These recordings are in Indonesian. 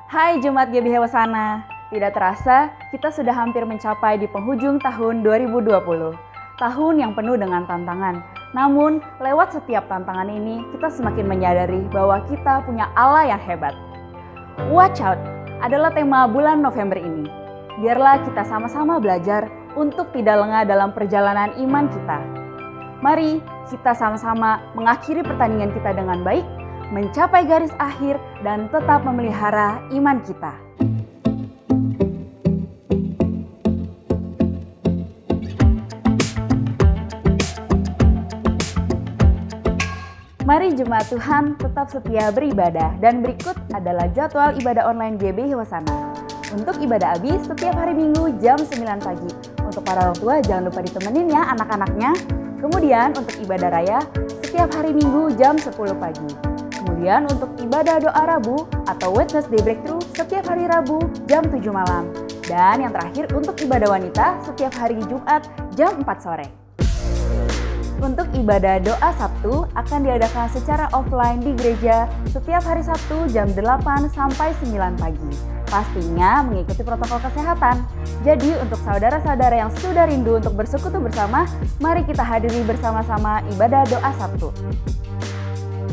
Hai Jemaat GBH Hosana, tidak terasa kita sudah hampir mencapai di penghujung tahun 2020. Tahun yang penuh dengan tantangan. Namun, lewat setiap tantangan ini, kita semakin menyadari bahwa kita punya Allah yang hebat. Watch out adalah tema bulan November ini. Biarlah kita sama-sama belajar untuk tidak lengah dalam perjalanan iman kita. Mari kita sama-sama mengakhiri pertandingan kita dengan baik, mencapai garis akhir, dan tetap memelihara iman kita. Mari jemaat Tuhan tetap setia beribadah, dan berikut adalah jadwal ibadah online GBH Hosana. Untuk ibadah Abi setiap hari Minggu jam 9 pagi. Untuk para orang tua jangan lupa ditemenin ya anak-anaknya. Kemudian untuk ibadah raya setiap hari Minggu jam 10 pagi. Kemudian untuk ibadah doa Rabu atau Wednesday Breakthrough setiap hari Rabu jam 7 malam. Dan yang terakhir untuk ibadah wanita setiap hari Jumat jam 4 sore. Untuk ibadah doa Sabtu akan diadakan secara offline di gereja setiap hari Sabtu jam 8 sampai 9 pagi. Pastinya mengikuti protokol kesehatan. Jadi untuk saudara-saudara yang sudah rindu untuk bersekutu bersama, mari kita hadiri bersama-sama ibadah doa Sabtu.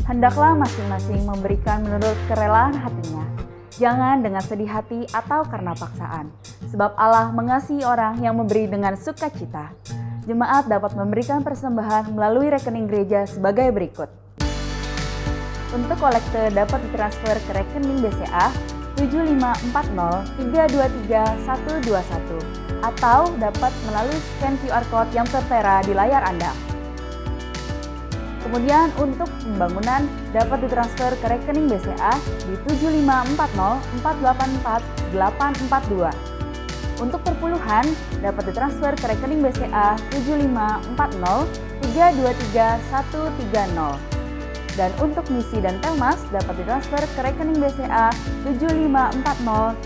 Hendaklah masing-masing memberikan menurut kerelaan hatinya. Jangan dengan sedih hati atau karena paksaan. Sebab Allah mengasihi orang yang memberi dengan sukacita. Jemaat dapat memberikan persembahan melalui rekening gereja sebagai berikut. Untuk kolekte dapat ditransfer ke rekening BCA 75403232121 atau dapat melalui scan QR Code yang tertera di layar Anda. Kemudian untuk pembangunan dapat ditransfer ke rekening BCA di 75404844842. Untuk perpuluhan dapat ditransfer ke rekening BCA 75403232130. Dan untuk misi dan Telmas dapat ditransfer ke rekening BCA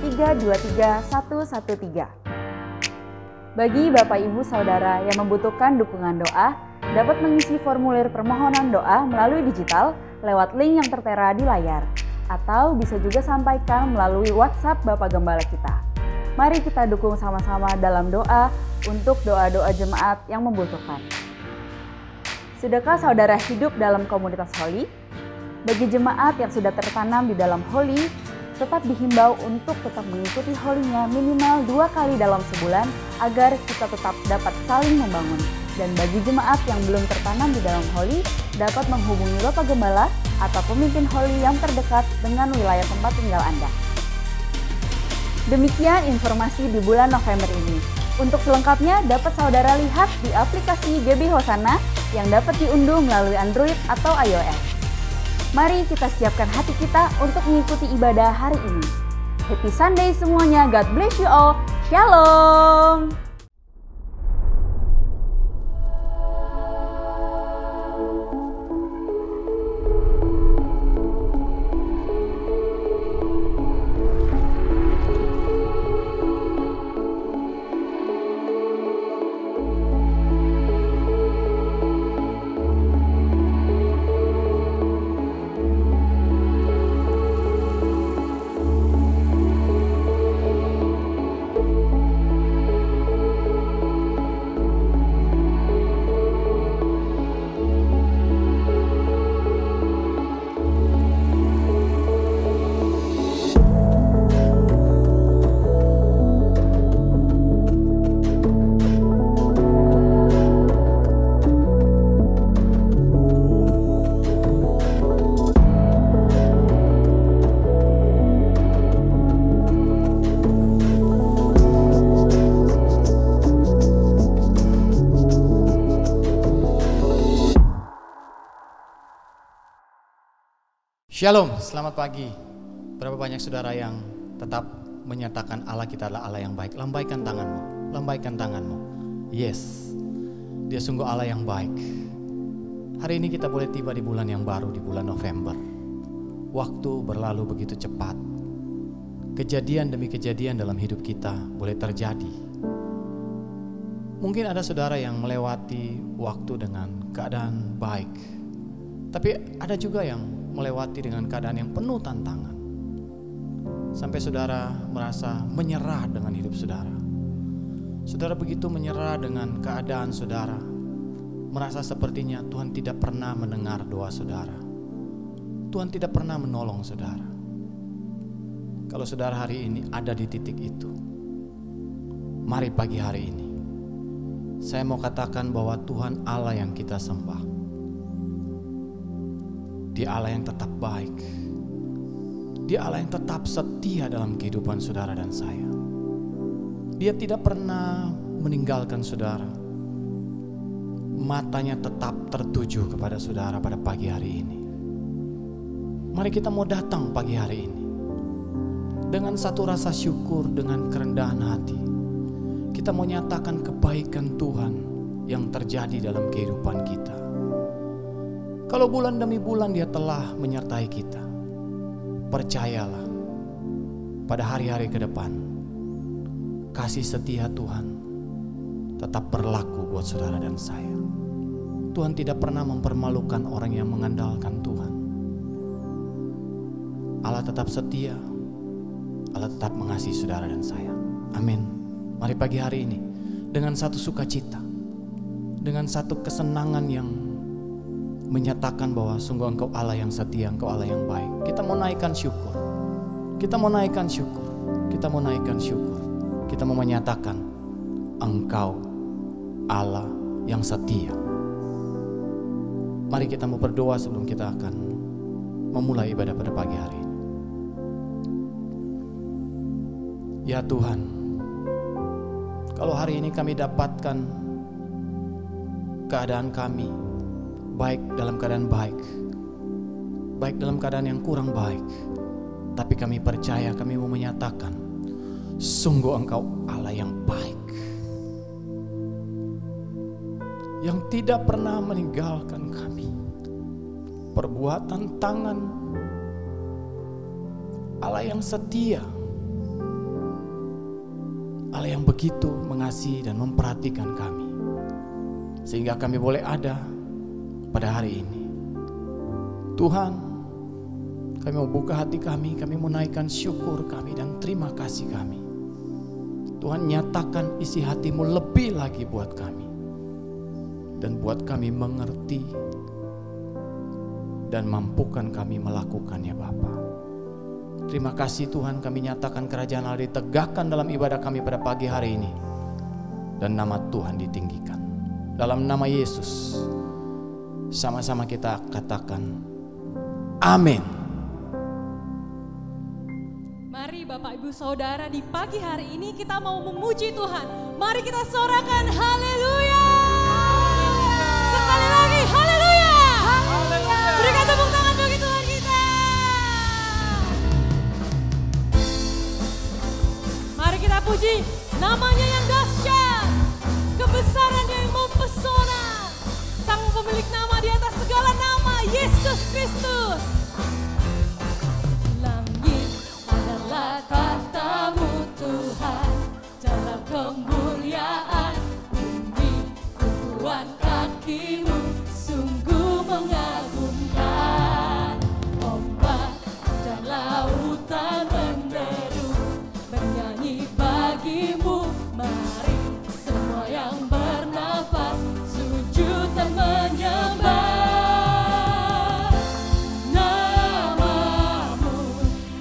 75403232113. Bagi Bapak Ibu Saudara yang membutuhkan dukungan doa, dapat mengisi formulir permohonan doa melalui digital lewat link yang tertera di layar. Atau bisa juga sampaikan melalui WhatsApp Bapak Gembala kita. Mari kita dukung sama-sama dalam doa untuk doa-doa jemaat yang membutuhkan. Sudahkah saudara hidup dalam komunitas Holy? Bagi jemaat yang sudah tertanam di dalam Holy, tetap dihimbau untuk tetap mengikuti Holy-nya minimal 2 kali dalam sebulan agar kita tetap dapat saling membangun. Dan bagi jemaat yang belum tertanam di dalam Holy, dapat menghubungi Bapak Gembala atau pemimpin Holy yang terdekat dengan wilayah tempat tinggal Anda. Demikian informasi di bulan November ini. Untuk selengkapnya dapat saudara lihat di aplikasi GBH Hosana yang dapat diunduh melalui Android atau iOS. Mari kita siapkan hati kita untuk mengikuti ibadah hari ini. Happy Sunday semuanya, God bless you all, Shalom! Shalom, selamat pagi. Berapa banyak saudara yang tetap menyatakan Allah kita adalah Allah yang baik? Lambaikan tanganmu, lambaikan tanganmu. Yes, Dia sungguh Allah yang baik. Hari ini kita boleh tiba di bulan yang baru, di bulan November. Waktu berlalu begitu cepat. Kejadian demi kejadian dalam hidup kita boleh terjadi. Mungkin ada saudara yang melewati waktu dengan keadaan baik. Tapi ada juga yang melewati dengan keadaan yang penuh tantangan. Sampai saudara merasa menyerah dengan hidup saudara. Saudara begitu menyerah dengan keadaan saudara, merasa sepertinya Tuhan tidak pernah mendengar doa saudara. Tuhan tidak pernah menolong saudara. Kalau saudara hari ini ada di titik itu, mari pagi hari ini saya mau katakan bahwa Tuhan Allah yang kita sembah, Dia Allah yang tetap baik, Dia Allah yang tetap setia dalam kehidupan saudara dan saya. Dia tidak pernah meninggalkan saudara. Matanya tetap tertuju kepada saudara pada pagi hari ini. Mari kita mau datang pagi hari ini dengan satu rasa syukur, dengan kerendahan hati. Kita mau nyatakan kebaikan Tuhan yang terjadi dalam kehidupan kita. Kalau bulan demi bulan Dia telah menyertai kita, percayalah pada hari-hari ke depan kasih setia Tuhan tetap berlaku buat saudara dan saya. Tuhan tidak pernah mempermalukan orang yang mengandalkan Tuhan. Allah tetap setia, Allah tetap mengasihi saudara dan saya. Amin. Mari pagi hari ini dengan satu sukacita, dengan satu kesenangan yang menyatakan bahwa sungguh Engkau Allah yang setia, Engkau Allah yang baik. Kita mau naikkan syukur. Kita mau naikkan syukur. Kita mau naikkan syukur. Kita mau menyatakan Engkau Allah yang setia. Mari kita mau berdoa sebelum kita akan memulai ibadah pada pagi hari ini. Ya Tuhan, kalau hari ini kami dapatkan keadaan kami baik dalam keadaan baik, baik dalam keadaan yang kurang baik, tapi kami percaya, kami mau menyatakan sungguh Engkau Allah yang baik, yang tidak pernah meninggalkan kami. Perbuatan tangan Allah yang setia, Allah yang begitu mengasihi dan memperhatikan kami, sehingga kami boleh ada pada hari ini. Tuhan, kami mau buka hati kami mau naikkan syukur kami dan terima kasih kami. Tuhan, nyatakan isi hati-Mu lebih lagi buat kami, dan buat kami mengerti dan mampukan kami melakukannya Bapa. Terima kasih Tuhan, kami nyatakan kerajaan Allah ditegakkan dalam ibadah kami pada pagi hari ini, dan nama Tuhan ditinggikan. Dalam nama Yesus, sama-sama kita katakan amin. Mari Bapak Ibu Saudara, di pagi hari ini kita mau memuji Tuhan. Mari kita sorakan haleluya. Sekali lagi haleluya. Berikan tepuk tangan bagi Tuhan kita. Mari kita puji namanya yang dahsyat, kebesarannya yang mempesona, Sang pemilik nama di atas segala nama, Yesus Kristus. Kata-Mu Tuhan dalam kemuliaan bumi, tumpuan kaki-Mu sungguh mengagumkan. Ombak dan lautan menderu bernyanyi bagi-Mu. Mari semua yang bernafas sujud dan menyembah. Namamu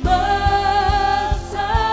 besar.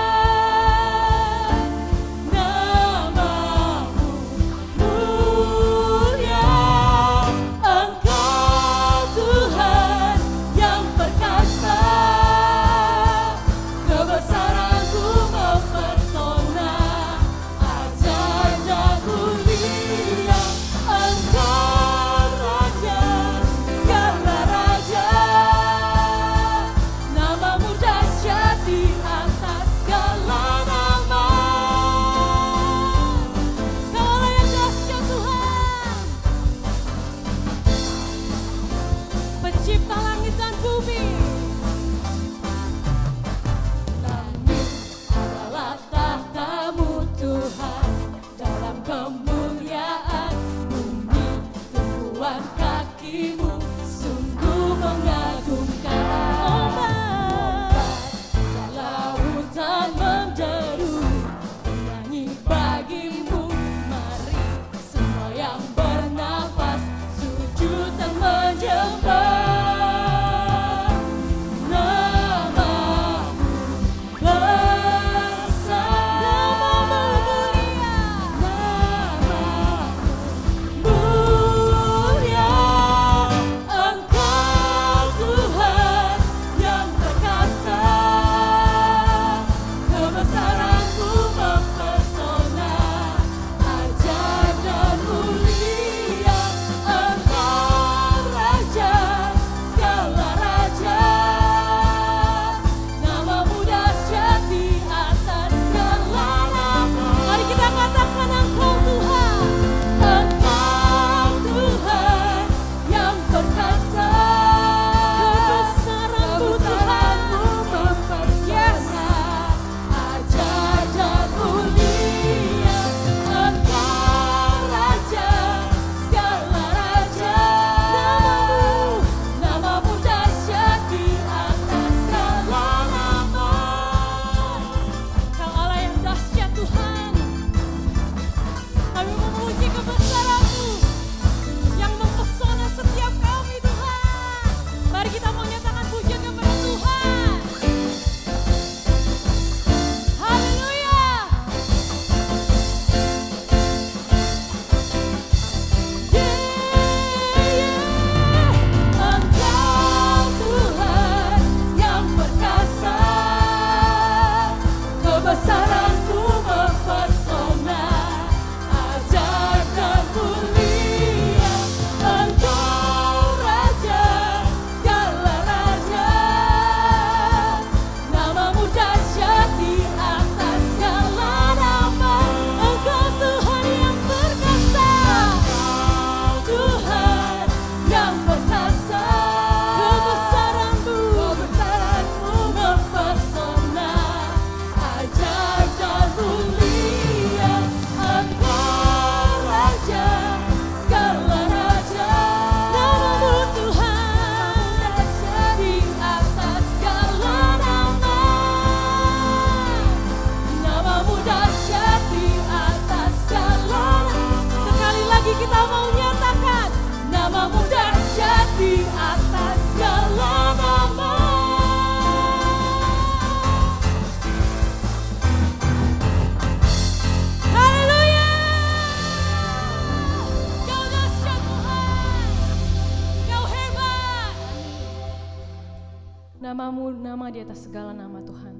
Namamu nama di atas segala nama Tuhan.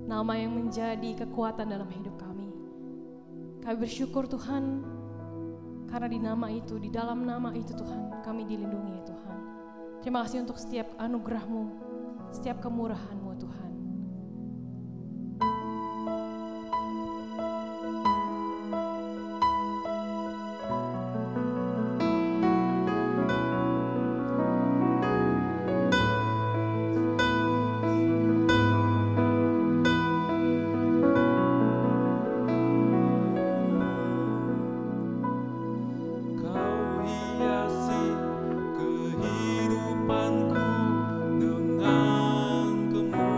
Nama yang menjadi kekuatan dalam hidup kami. Kami bersyukur Tuhan, karena di nama itu, di dalam nama itu Tuhan, kami dilindungi ya Tuhan. Terima kasih untuk setiap anugerah-Mu, setiap kemurahan-Mu Tuhan. Kehidupanku dengan kemuliaan.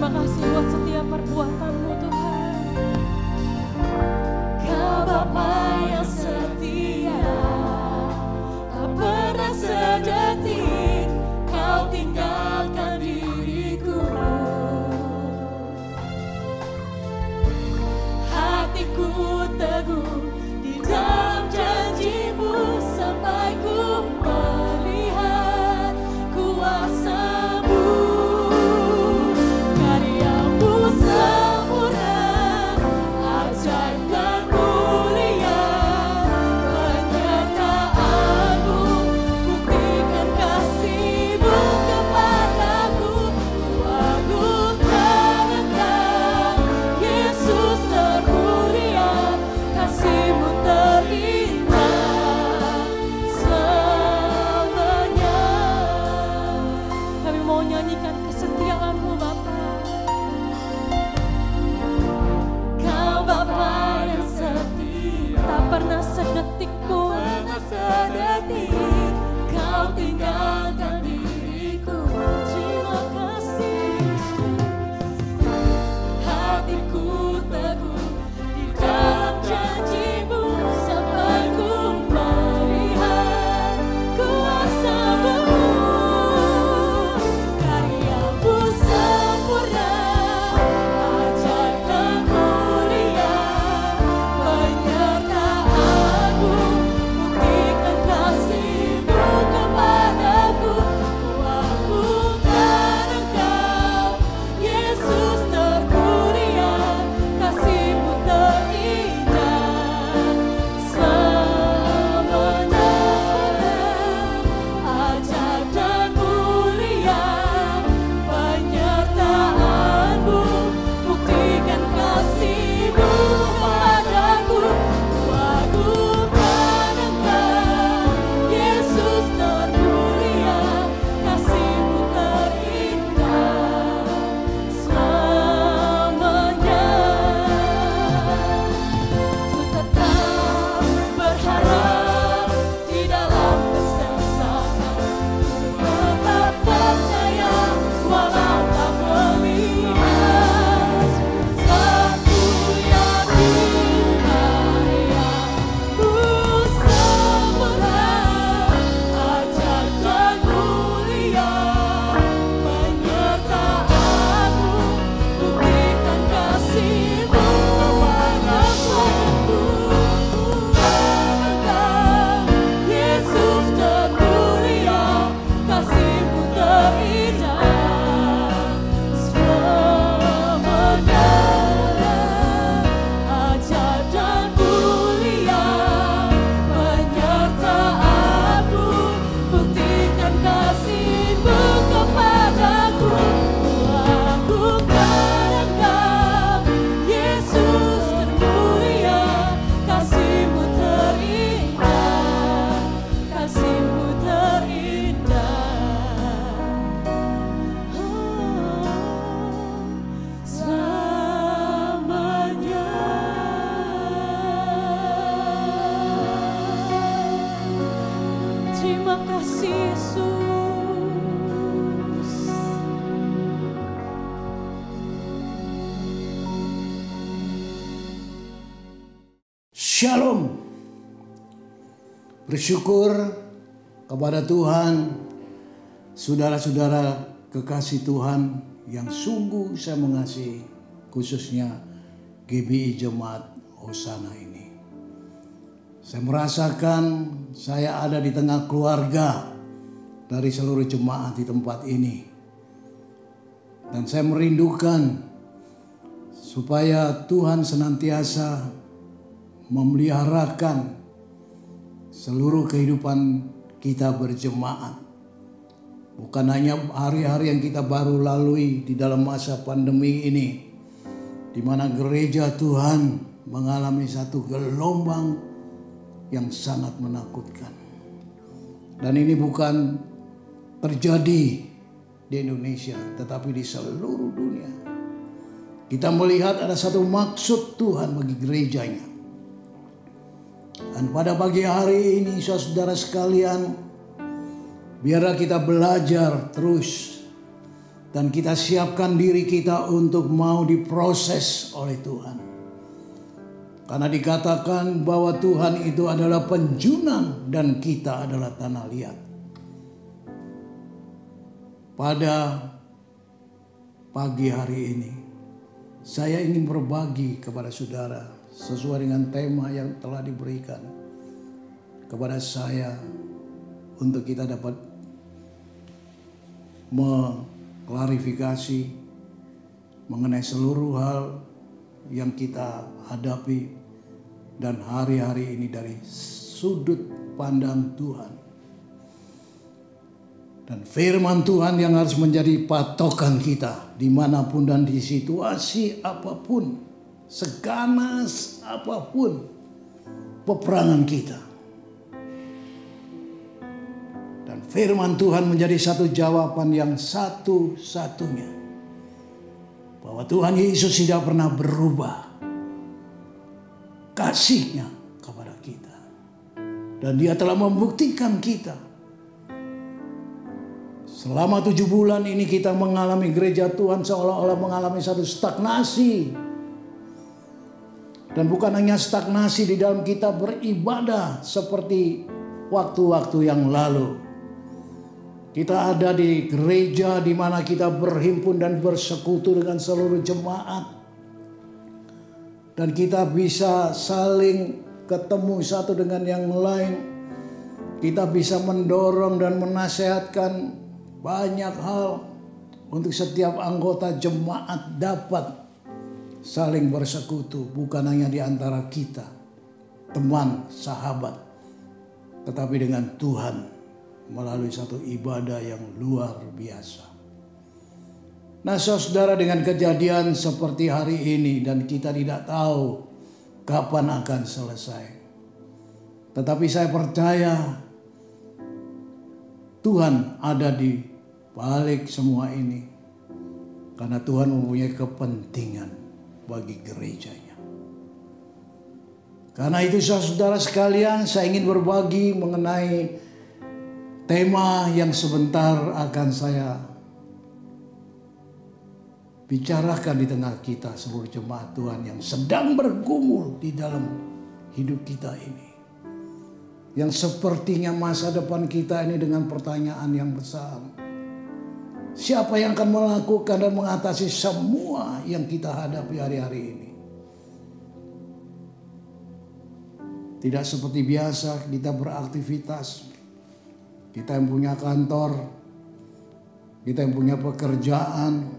Terima kasih buat setiap perbuatan-Mu Tuhan. Kau Bapa yang setia, tak pernah sedetik Kau tinggalkan diriku. Hatiku teguh di dalam janji-Mu sampai ku melihat kuasa-Mu. Karya-Mu sempurna, ajaib dan mulia. Penyertaan-Mu buktikan kasih-Mu kepadaku. Ku agungkan Engkau, Yesus termulia. Kasih-Mu terindah selamanya. Kami mau nyanyikan kesetiaan-Mu Bapa. Kau Bapa yang setia, Tak pernah sedetik pun pernah sedetik Kau tinggalkan diriku. terima kasih. Hatiku teguh di dalam janji-Mu sampai ku melihat kuasa-Mu. Karya-Mu sempurna, ajaib dan mulia. Penyertaan-Mu buktikan kasih-Mu kepadaku. Ku agungkan Engkau, Yesus termulia. Kasih-Mu terindah selamanya. Ajaib dan mulia, penyertaan-Mu buktikan kasih-Mu kepadaku. Ku agungkan Engkau, Yesus termulia. Kasih-Mu terindah selamanya. Ku tetap berharap di dalam kesesakan. Ku tetap percaya walau tak melihat. Aku yakin karya-Mu sempurna, ajaib dan mulia. Penyertaan-Mu buktikan kasih-Mu kepadaku. Yesus termulia, kasih-Mu terindah selamanya. Ajaib dan mulia, penyertaan-Mu buktikan kasih-Mu kepadaku. Ku agungkan Engkau, Yesus termulia. Kasih-Mu terindah, kasih-Mu terindah selamanya. Terima kasih Yesus. Shalom. Bersyukur kepada Tuhan, saudara-saudara kekasih Tuhan yang sungguh saya mengasihi, khususnya GBI Jemaat Hosana ini. Saya merasakan saya ada di tengah keluarga dari seluruh jemaat di tempat ini. Dan saya merindukan supaya Tuhan senantiasa memeliharakan seluruh kehidupan kita berjemaat. Bukan hanya hari-hari yang kita baru lalui di dalam masa pandemi ini, di mana gereja Tuhan mengalami satu gelombang yang sangat menakutkan. Dan ini bukan terjadi di Indonesia, tetapi di seluruh dunia. Kita melihat ada satu maksud Tuhan bagi gerejanya. Dan pada pagi hari ini saudara sekalian, biarlah kita belajar terus Dan kita siapkan diri kita untuk mau diproses oleh Tuhan. Karena dikatakan bahwa Tuhan itu adalah penjunan dan kita adalah tanah liat. Pada pagi hari ini, saya ingin berbagi kepada saudara sesuai dengan tema yang telah diberikan kepada saya untuk kita dapat mengklarifikasi mengenai seluruh hal yang kita hadapi dan hari-hari ini dari sudut pandang Tuhan. Dan firman Tuhan yang harus menjadi patokan kita dimanapun dan di situasi apapun, seganas apapun peperangan kita. Dan firman Tuhan menjadi satu jawaban yang satu-satunya. Bahwa Tuhan Yesus tidak pernah berubah kasih-Nya kepada kita. Dan Dia telah membuktikan kita. Selama 7 bulan ini kita mengalami gereja Tuhan seolah-olah mengalami satu stagnasi. Dan bukan hanya stagnasi di dalam kita beribadah seperti waktu-waktu yang lalu. Kita ada di gereja di mana kita berhimpun dan bersekutu dengan seluruh jemaat. Dan kita bisa saling ketemu satu dengan yang lain. Kita bisa mendorong dan menasehatkan banyak hal untuk setiap anggota jemaat dapat saling bersekutu. Bukan hanya di antara kita, teman, sahabat. Tetapi dengan Tuhan melalui satu ibadah yang luar biasa. Nah saudara, dengan kejadian seperti hari ini dan kita tidak tahu kapan akan selesai. Tetapi saya percaya Tuhan ada di balik semua ini. Karena Tuhan mempunyai kepentingan bagi gerejanya. Karena itu saudara sekalian, saya ingin berbagi mengenai tema yang sebentar akan saya bicarakan di tengah kita seluruh jemaat Tuhan yang sedang bergumul di dalam hidup kita ini. Yang sepertinya masa depan kita ini dengan pertanyaan yang besar. Siapa yang akan melakukan dan mengatasi semua yang kita hadapi hari-hari ini? Tidak seperti biasa kita beraktivitas. Kita yang punya kantor, kita yang punya pekerjaan,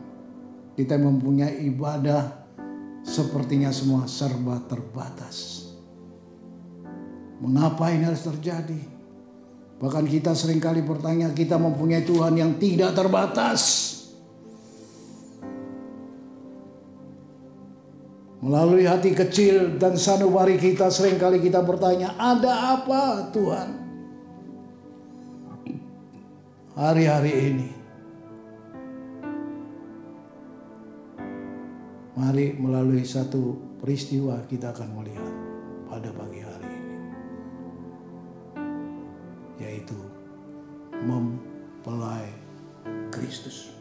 kita yang mempunyai ibadah, sepertinya semua serba terbatas. Mengapa ini harus terjadi? Bahkan kita seringkali bertanya, kita mempunyai Tuhan yang tidak terbatas. Melalui hati kecil dan sanubari kita seringkali kita bertanya, ada apa Tuhan? Hari-hari ini. Mari melalui satu peristiwa kita akan melihat pada pagi hari ini. Yaitu mempelai Kristus.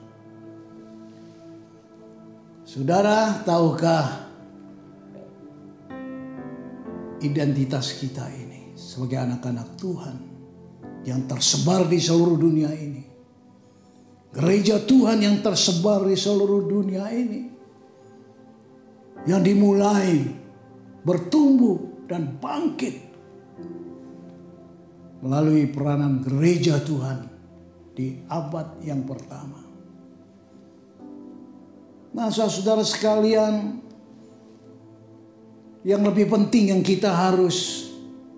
Saudara, tahukah identitas kita ini sebagai anak-anak Tuhan yang tersebar di seluruh dunia ini? Gereja Tuhan yang tersebar di seluruh dunia ini, yang dimulai bertumbuh dan bangkit melalui peranan gereja Tuhan di abad yang pertama. Nah, saudara sekalian, yang lebih penting yang kita harus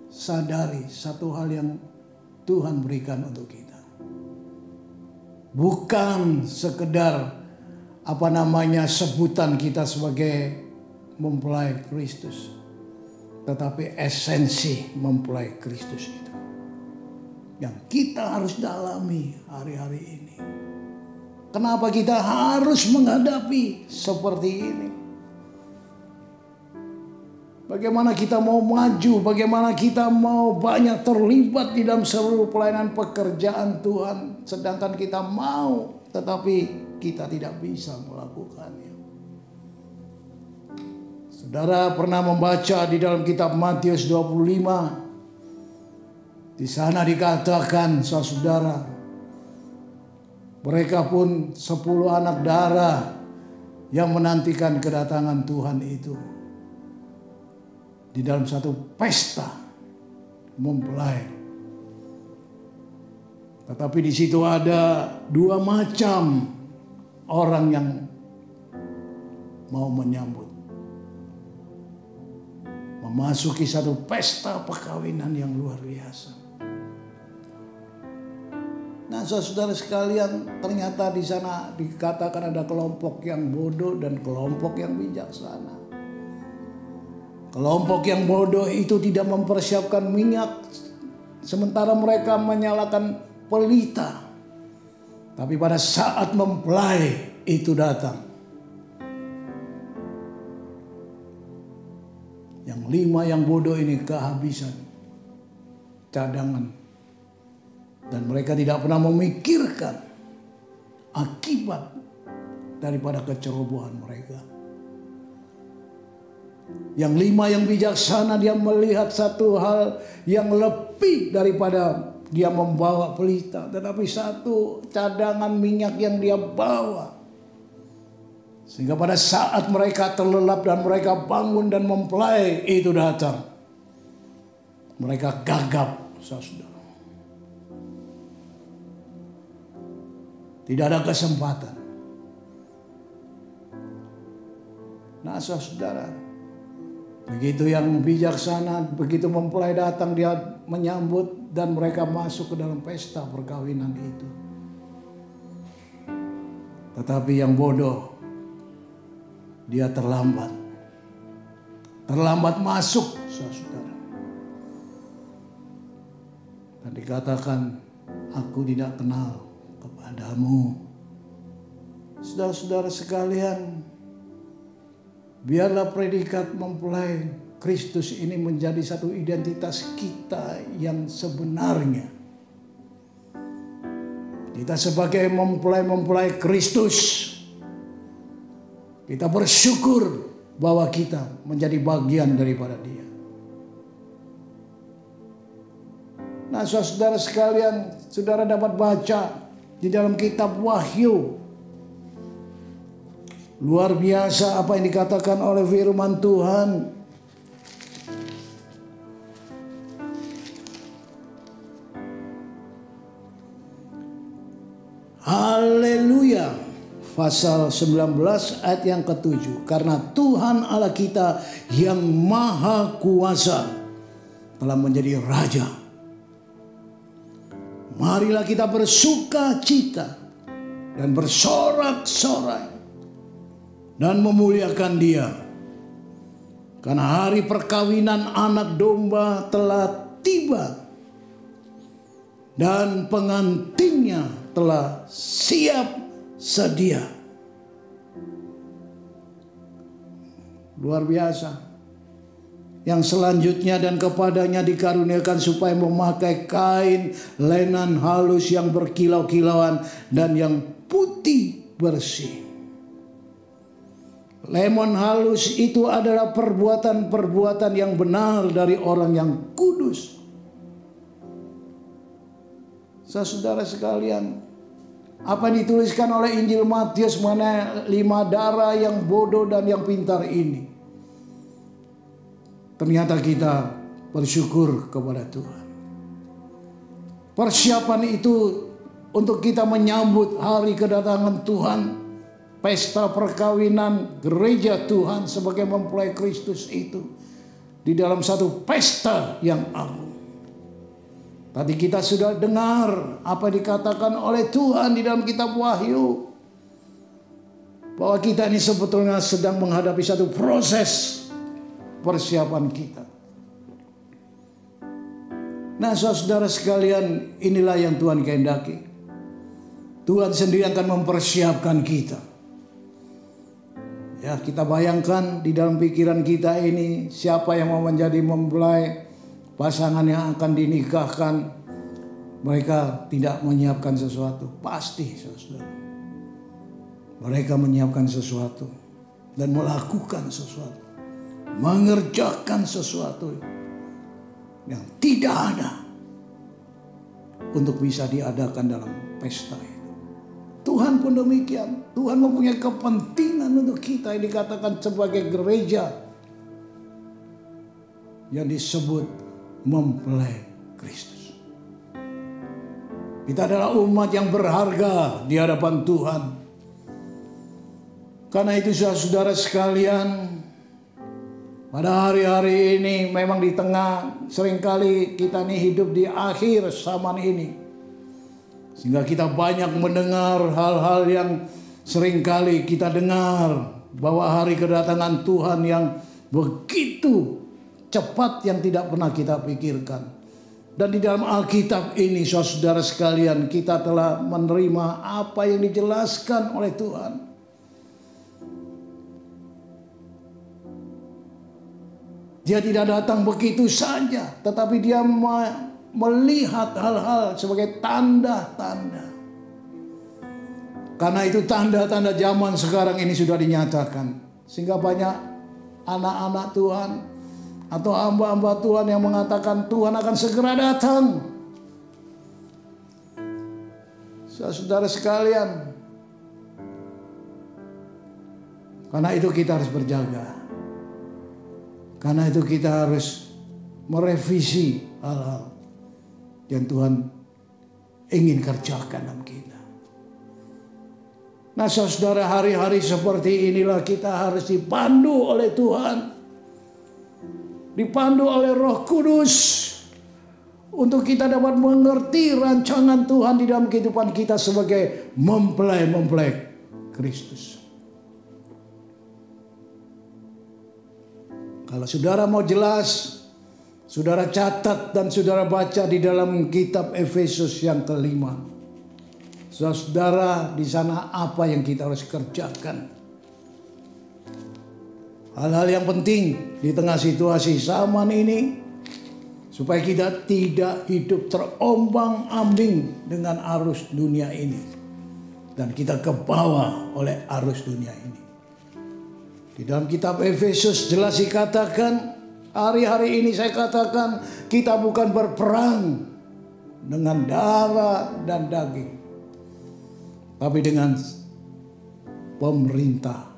sadari, satu hal yang Tuhan berikan untuk kita. Bukan sekedar sebutan kita sebagai mempelai Kristus, tetapi esensi mempelai Kristus itu yang kita harus dalami hari-hari ini. Kenapa kita harus menghadapi seperti ini? Bagaimana kita mau maju, bagaimana kita mau banyak terlibat di dalam seluruh pelayanan pekerjaan Tuhan, sedangkan kita mau tetapi kita tidak bisa melakukannya. Saudara pernah membaca di dalam kitab Matius 25. Di sana dikatakan, saudara, mereka pun 10 anak darah yang menantikan kedatangan Tuhan itu di dalam satu pesta mempelai. Tetapi di situ ada 2 macam orang yang mau menyambut, memasuki satu pesta perkawinan yang luar biasa. Nah, saudara sekalian, ternyata di sana dikatakan ada kelompok yang bodoh dan kelompok yang bijaksana. Kelompok yang bodoh itu tidak mempersiapkan minyak, sementara mereka menyalakan pelita. Tapi pada saat mempelai itu datang, yang 5 yang bodoh ini kehabisan cadangan. Dan mereka tidak pernah memikirkan akibat daripada kecerobohan mereka. Yang 5 yang bijaksana, dia melihat satu hal yang lebih daripada dia membawa pelita. Tetapi satu cadangan minyak yang dia bawa. Sehingga pada saat mereka terlelap dan mereka bangun dan mempelai itu datang, mereka gagap, saudara. Tidak ada kesempatan. Nah, saudara, begitu yang bijaksana, begitu mempelai datang, dia menyambut dan mereka masuk ke dalam pesta perkawinan itu. Tetapi yang bodoh, dia terlambat. Terlambat masuk, saudara. Dan dikatakan, aku tidak kenal kepadamu. Saudara-saudara sekalian, biarlah predikat mempelai Kristus ini menjadi satu identitas kita yang sebenarnya. Kita sebagai mempelai Kristus, kita bersyukur bahwa kita menjadi bagian daripada Dia. Nah, saudara sekalian, saudara dapat baca di dalam kitab Wahyu. Luar biasa apa yang dikatakan oleh firman Tuhan. Haleluya. Pasal 19 ayat yang ke-7. Karena Tuhan Allah kita yang maha kuasa telah menjadi Raja. Marilah kita bersuka cita dan bersorak-sorai dan memuliakan Dia. Karena hari perkawinan anak domba telah tiba dan pengantinnya telah siap sedia. Luar biasa. Yang selanjutnya, dan kepadanya dikaruniakan supaya memakai kain lenan halus yang berkilau-kilauan dan yang putih bersih. Lemon halus itu adalah perbuatan-perbuatan yang benar dari orang yang kudus. Saudara sekalian, apa yang dituliskan oleh Injil Matius mengenai 5 darah yang bodoh dan yang pintar ini, ternyata kita bersyukur kepada Tuhan. Persiapan itu untuk kita menyambut hari kedatangan Tuhan, pesta perkawinan gereja Tuhan sebagai mempelai Kristus itu di dalam satu pesta yang agung. Tadi kita sudah dengar apa dikatakan oleh Tuhan di dalam kitab Wahyu, bahwa kita ini sebetulnya sedang menghadapi satu proses persiapan kita. Nah, saudara sekalian, inilah yang Tuhan kehendaki. Tuhan sendiri akan mempersiapkan kita. Ya, kita bayangkan di dalam pikiran kita ini, siapa yang mau menjadi mempelai, pasangan yang akan dinikahkan, mereka tidak menyiapkan sesuatu. Pasti, saudara. Mereka menyiapkan sesuatu dan melakukan sesuatu, mengerjakan sesuatu yang tidak ada untuk bisa diadakan dalam pesta itu. Tuhan pun demikian. Tuhan mempunyai kepentingan untuk kita yang dikatakan sebagai gereja yang disebut mempelai Kristus. Kita adalah umat yang berharga di hadapan Tuhan. Karena itu saudara sekalian, pada hari-hari ini memang di tengah seringkali kita nih hidup di akhir zaman ini. Sehingga kita banyak mendengar hal-hal yang seringkali kita dengar. Bahwa hari kedatangan Tuhan yang begitu cepat yang tidak pernah kita pikirkan. Dan di dalam Alkitab ini saudara sekalian, kita telah menerima apa yang dijelaskan oleh Tuhan. Dia tidak datang begitu saja, tetapi dia melihat hal-hal sebagai tanda-tanda. Karena itu tanda-tanda zaman sekarang ini sudah dinyatakan. Sehingga banyak anak-anak Tuhan atau hamba-hamba Tuhan yang mengatakan Tuhan akan segera datang. Saudara sekalian, karena itu kita harus berjaga. Karena itu kita harus merevisi hal-hal yang Tuhan ingin kerjakan dalam kita. Nah saudara, hari-hari seperti inilah kita harus dipandu oleh Tuhan. Dipandu oleh Roh Kudus. Untuk kita dapat mengerti rancangan Tuhan di dalam kehidupan kita sebagai mempelai Kristus. Kalau saudara mau jelas, saudara catat dan saudara baca di dalam kitab Efesus yang kelima. Saudara, di sana apa yang kita harus kerjakan? Hal-hal yang penting di tengah situasi zaman ini, supaya kita tidak hidup terombang-ambing dengan arus dunia ini. Dan kita kebawa oleh arus dunia ini. Di dalam kitab Efesus jelas dikatakan, hari-hari ini saya katakan, kita bukan berperang dengan darah dan daging, tapi dengan pemerintah,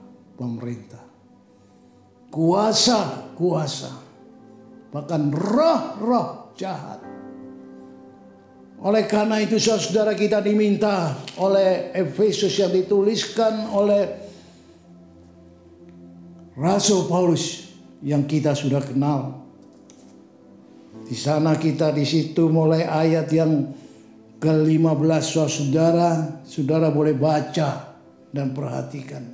kuasa, bahkan roh-roh jahat. Oleh karena itu saudara, kita diminta oleh Efesus yang dituliskan oleh Rasul Paulus yang kita sudah kenal. Di sana kita di situ mulai ayat yang ke-15 saudara boleh baca dan perhatikan.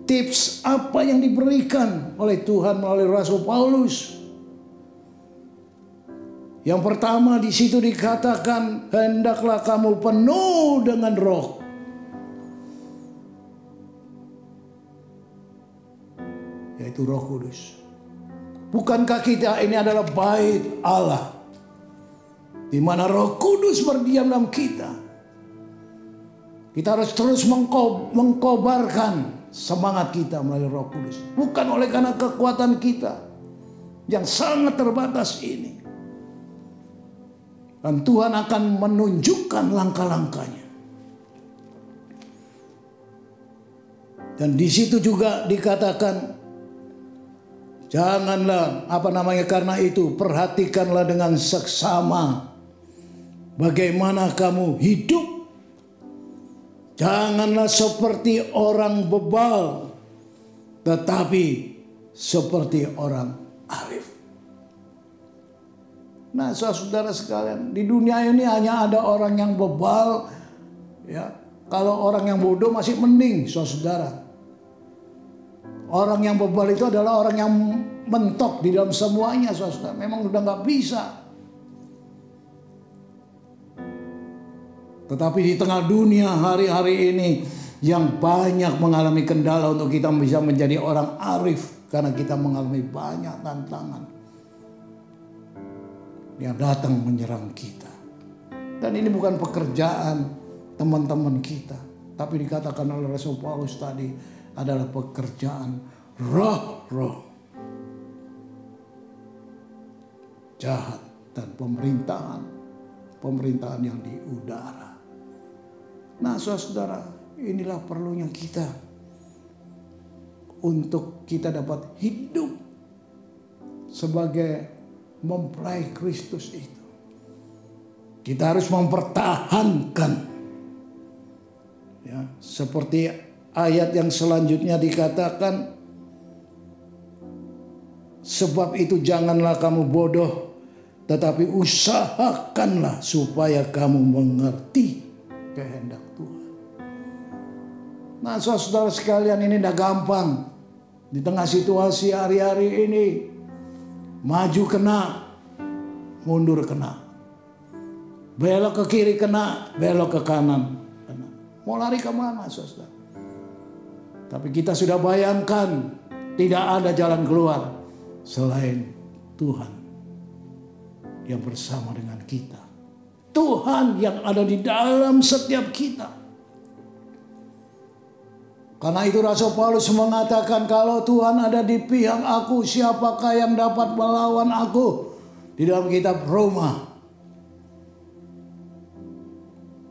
Tips apa yang diberikan oleh Tuhan melalui Rasul Paulus. Yang pertama di situ dikatakan, hendaklah kamu penuh dengan roh. Yaitu Roh Kudus. Bukankah kita ini adalah bait Allah, di mana Roh Kudus berdiam dalam kita? Kita harus terus mengkobarkan semangat kita melalui Roh Kudus. Bukan oleh karena kekuatan kita yang sangat terbatas ini. Dan Tuhan akan menunjukkan langkah-langkahnya. Dan di situ juga dikatakan, janganlah karena itu perhatikanlah dengan seksama bagaimana kamu hidup. Janganlah seperti orang bebal, tetapi seperti orang arif. Nah saudara sekalian, di dunia ini hanya ada orang yang bebal, ya. Kalau orang yang bodoh masih mending, saudara. Orang yang bebal itu adalah orang yang mentok di dalam semuanya, saudara. Memang udah nggak bisa. Tetapi di tengah dunia hari-hari ini yang banyak mengalami kendala untuk kita bisa menjadi orang arif, karena kita mengalami banyak tantangan yang datang menyerang kita. Dan ini bukan pekerjaan teman-teman kita, Tapi dikatakan oleh Rasul Paulus tadi adalah pekerjaan roh-roh jahat dan pemerintahan yang di udara. Nah, saudara, inilah perlunya kita untuk kita dapat hidup sebagai mempelai Kristus itu. Kita harus mempertahankan, ya, seperti ayat yang selanjutnya dikatakan, sebab itu janganlah kamu bodoh, tetapi usahakanlah supaya kamu mengerti kehendak Tuhan. Nah, saudara sekalian, ini tidak gampang. Di tengah situasi hari-hari ini, maju kena, mundur kena. Belok ke kiri kena, belok ke kanan kena. Mau lari kemana, saudara? Tapi kita sudah bayangkan, tidak ada jalan keluar selain Tuhan yang bersama dengan kita. Tuhan yang ada di dalam setiap kita. Karena itu Rasul Paulus mengatakan, kalau Tuhan ada di pihak aku, siapakah yang dapat melawan aku? Di dalam kitab Roma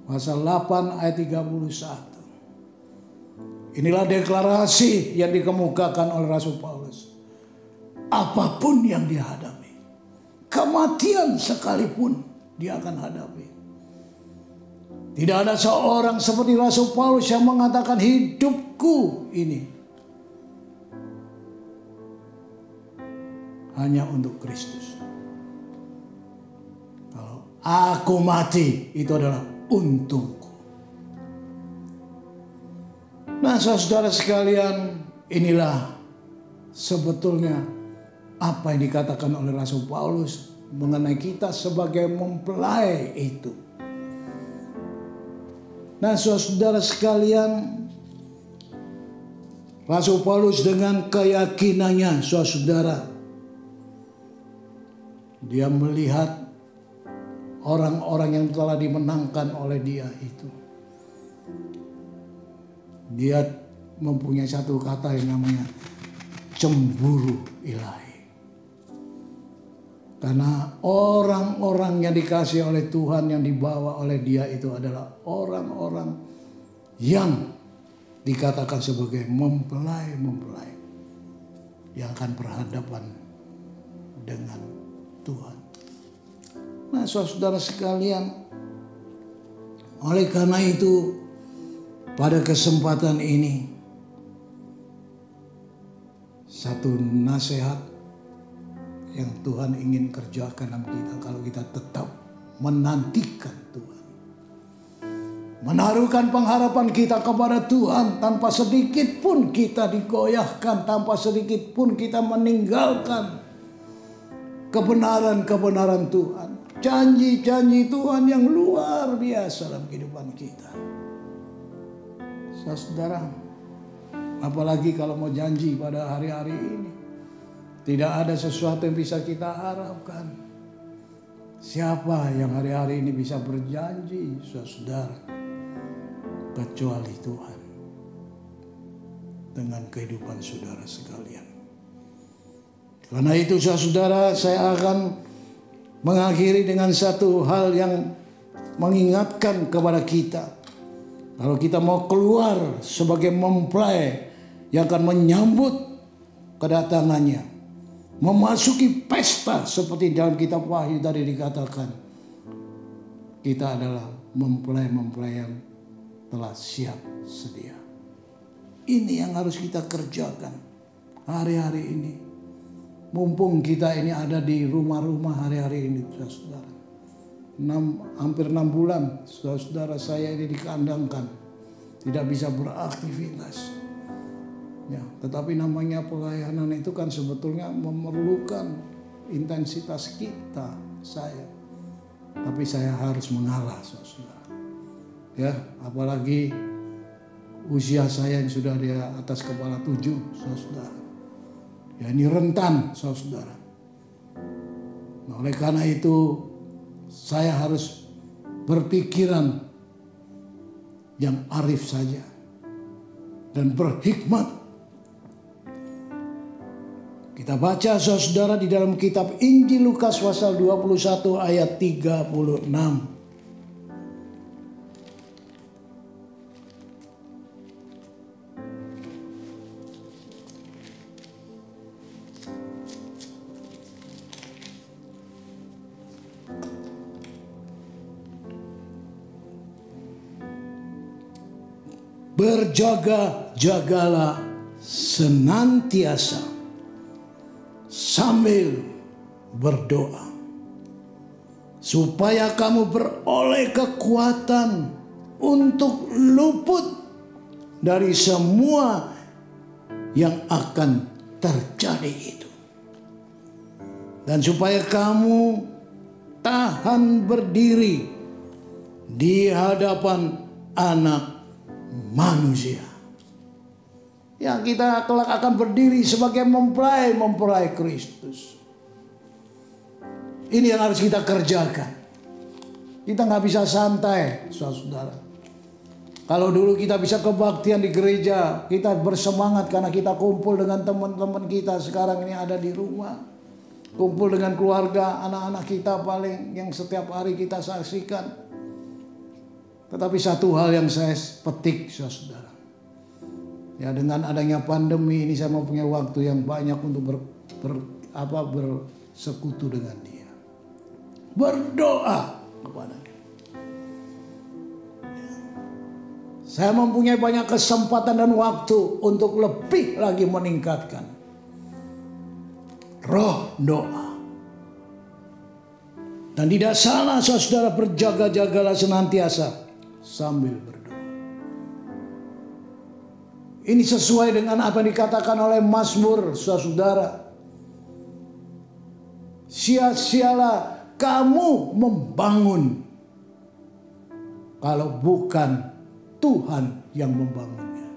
pasal 8 ayat 31. Inilah deklarasi yang dikemukakan oleh Rasul Paulus. Apapun yang dia hadapi, kematian sekalipun dia akan hadapi. Tidak ada seorang seperti Rasul Paulus yang mengatakan, hidupku ini hanya untuk Kristus. Kalau aku mati, itu adalah untungku. Nah, saudara sekalian, inilah sebetulnya apa yang dikatakan oleh Rasul Paulus mengenai kita sebagai mempelai itu. Nah, saudara sekalian, Rasul Paulus dengan keyakinannya, saudara, dia melihat orang-orang yang telah dimenangkan oleh dia itu. Dia mempunyai satu kata yang namanya cemburu ilahi. Karena orang-orang yang dikasih oleh Tuhan, yang dibawa oleh dia itu adalah orang-orang yang dikatakan sebagai mempelai-mempelai yang akan berhadapan dengan Tuhan. Nah, saudara sekalian, oleh karena itu pada kesempatan ini satu nasihat yang Tuhan ingin kerjakan dalam kita, kalau kita tetap menantikan Tuhan, menaruhkan pengharapan kita kepada Tuhan, tanpa sedikit pun kita digoyahkan, tanpa sedikit pun kita meninggalkan kebenaran-kebenaran Tuhan, janji-janji Tuhan yang luar biasa dalam kehidupan kita. Saudara, apalagi kalau mau janji pada hari-hari ini, tidak ada sesuatu yang bisa kita harapkan. Siapa yang hari-hari ini bisa berjanji, saudara, kecuali Tuhan dengan kehidupan saudara sekalian. Karena itu, saudara, saya akan mengakhiri dengan satu hal yang mengingatkan kepada kita. Kalau kita mau keluar sebagai mempelai yang akan menyambut kedatangannya, memasuki pesta seperti dalam kitab Wahyu tadi dikatakan, kita adalah mempelai-mempelai yang telah siap sedia. Ini yang harus kita kerjakan hari-hari ini. Mumpung kita ini ada di rumah-rumah hari-hari ini, saudara. Hampir 6 bulan saudara saya ini dikandangkan, tidak bisa beraktivitas. Ya, tetapi namanya pelayanan itu kan sebetulnya memerlukan intensitas kita, saya. Tapi saya harus mengalah, saudara. Ya, apalagi usia saya yang sudah di atas kepala 7, saudara. Ya, ini rentan, saudara. Nah, oleh karena itu saya harus berpikiran yang arif saja dan berhikmat. Kita baca saudara di dalam kitab Injil Lukas pasal 21 ayat 36. Berjaga-jagalah senantiasa sambil berdoa, supaya kamu beroleh kekuatan untuk luput dari semua yang akan terjadi itu, dan supaya kamu tahan berdiri di hadapan Anak Manusia. Ya, kita kelak akan berdiri sebagai mempelai Kristus. Ini yang harus kita kerjakan. Kita nggak bisa santai, saudara. Kalau dulu kita bisa kebaktian di gereja, kita bersemangat karena kita kumpul dengan teman-teman kita. Sekarang ini ada di rumah, kumpul dengan keluarga, anak-anak kita paling yang setiap hari kita saksikan. Tetapi satu hal yang saya petik, saudara. Ya, dengan adanya pandemi ini saya mempunyai waktu yang banyak untuk bersekutu dengan Dia. Berdoa kepada Dia. Ya. Saya mempunyai banyak kesempatan dan waktu untuk lebih lagi meningkatkan roh doa. Dan tidak salah saudara, berjaga-jagalah senantiasa sambil berdoa. Ini sesuai dengan apa yang dikatakan oleh Mazmur, saudara. Sia-sialah kamu membangun kalau bukan Tuhan yang membangunnya.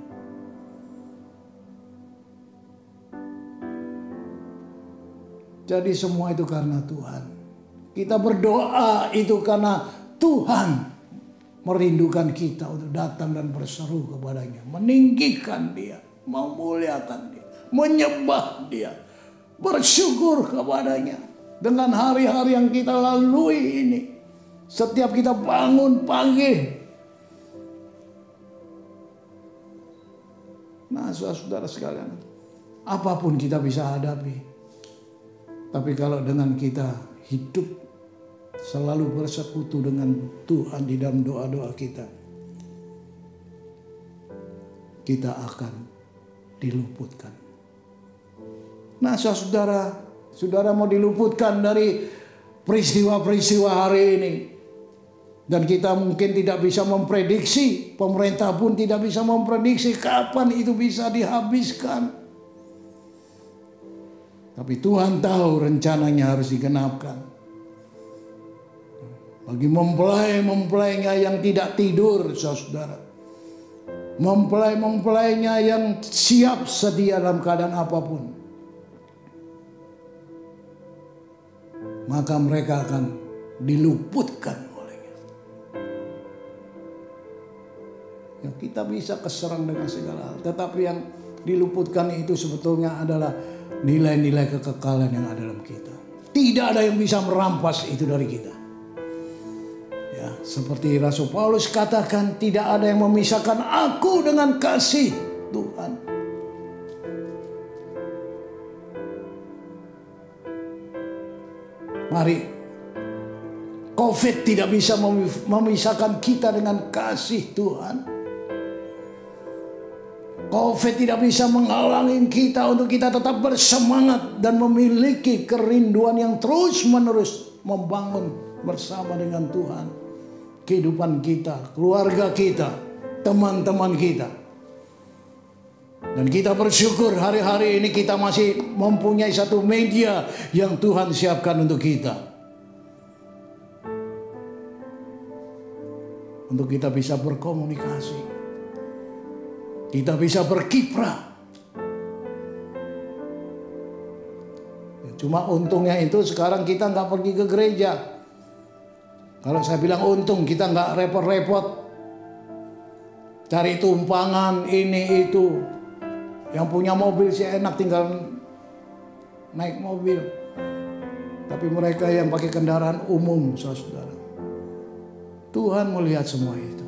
Jadi semua itu karena Tuhan. Kita berdoa itu karena Tuhan merindukan kita untuk datang dan berseru kepadanya, meninggikan Dia, memuliakan Dia, menyembah Dia, bersyukur kepadanya dengan hari-hari yang kita lalui ini. Setiap kita bangun pagi, nah saudara sekalian, apapun kita bisa hadapi, tapi kalau dengan kita hidup selalu bersekutu dengan Tuhan di dalam doa-doa kita, kita akan diluputkan. Nah saudara mau diluputkan dari peristiwa-peristiwa hari ini. Dan kita mungkin tidak bisa memprediksi, pemerintah pun tidak bisa memprediksi kapan itu bisa dihabiskan. Tapi Tuhan tahu rencananya harus digenapkan. Bagi mempelai-mempelainya yang tidak tidur, saudara. Mempelai-mempelainya yang siap sedia dalam keadaan apapun. Maka mereka akan diluputkan olehnya. Ya, kita bisa keserang dengan segala hal. Tetapi yang diluputkan itu sebetulnya adalah nilai-nilai kekekalan yang ada dalam kita. Tidak ada yang bisa merampas itu dari kita. Seperti Rasul Paulus katakan, tidak ada yang memisahkan aku dengan kasih Tuhan. Mari, COVID tidak bisa memisahkan kita dengan kasih Tuhan. COVID tidak bisa menghalangi kita untuk kita tetap bersemangat dan memiliki kerinduan yang terus-menerus membangun bersama dengan Tuhan. Kehidupan kita, keluarga kita, teman-teman kita. Dan kita bersyukur hari-hari ini kita masih mempunyai satu media yang Tuhan siapkan untuk kita. Untuk kita bisa berkomunikasi. Kita bisa berkiprah. Cuma untungnya itu sekarang kita nggak pergi ke gereja. Kalau saya bilang untung, kita nggak repot-repot cari tumpangan ini itu. Yang punya mobil sih enak tinggal naik mobil. Tapi mereka yang pakai kendaraan umum, saudara, Tuhan melihat semua itu.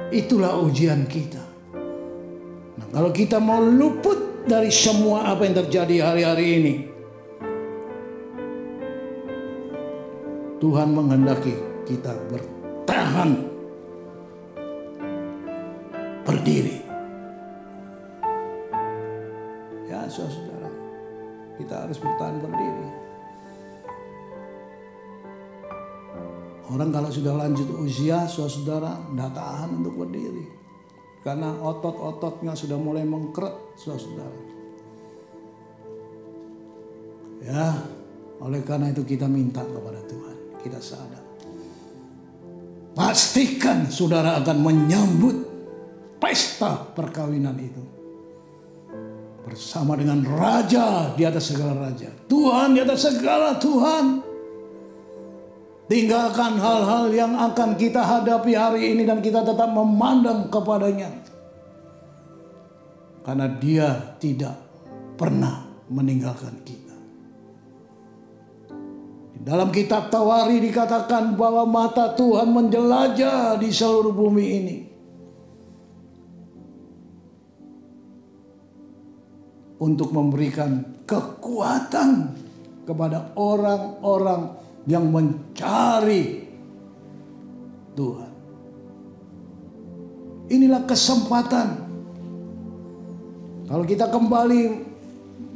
Itulah ujian kita. Nah, kalau kita mau luput dari semua apa yang terjadi hari-hari ini, Tuhan menghendaki kita bertahan, berdiri. Ya, saudara, kita harus bertahan berdiri. Orang kalau sudah lanjut usia, saudara, tidak tahan untuk berdiri. Karena otot-ototnya sudah mulai mengkeret, saudara. Ya, oleh karena itu kita minta kepada Tuhan. Kita sadar. Pastikan saudara akan menyambut pesta perkawinan itu. Bersama dengan Raja di atas segala Raja. Tuhan di atas segala Tuhan. Tinggalkan hal-hal yang akan kita hadapi hari ini dan kita tetap memandang kepadanya. Karena Dia tidak pernah meninggalkan kita. Di dalam kitab Tawari dikatakan bahwa mata Tuhan menjelajah di seluruh bumi ini. Untuk memberikan kekuatan kepada orang-orang yang mencari Tuhan. Inilah kesempatan. Kalau kita kembali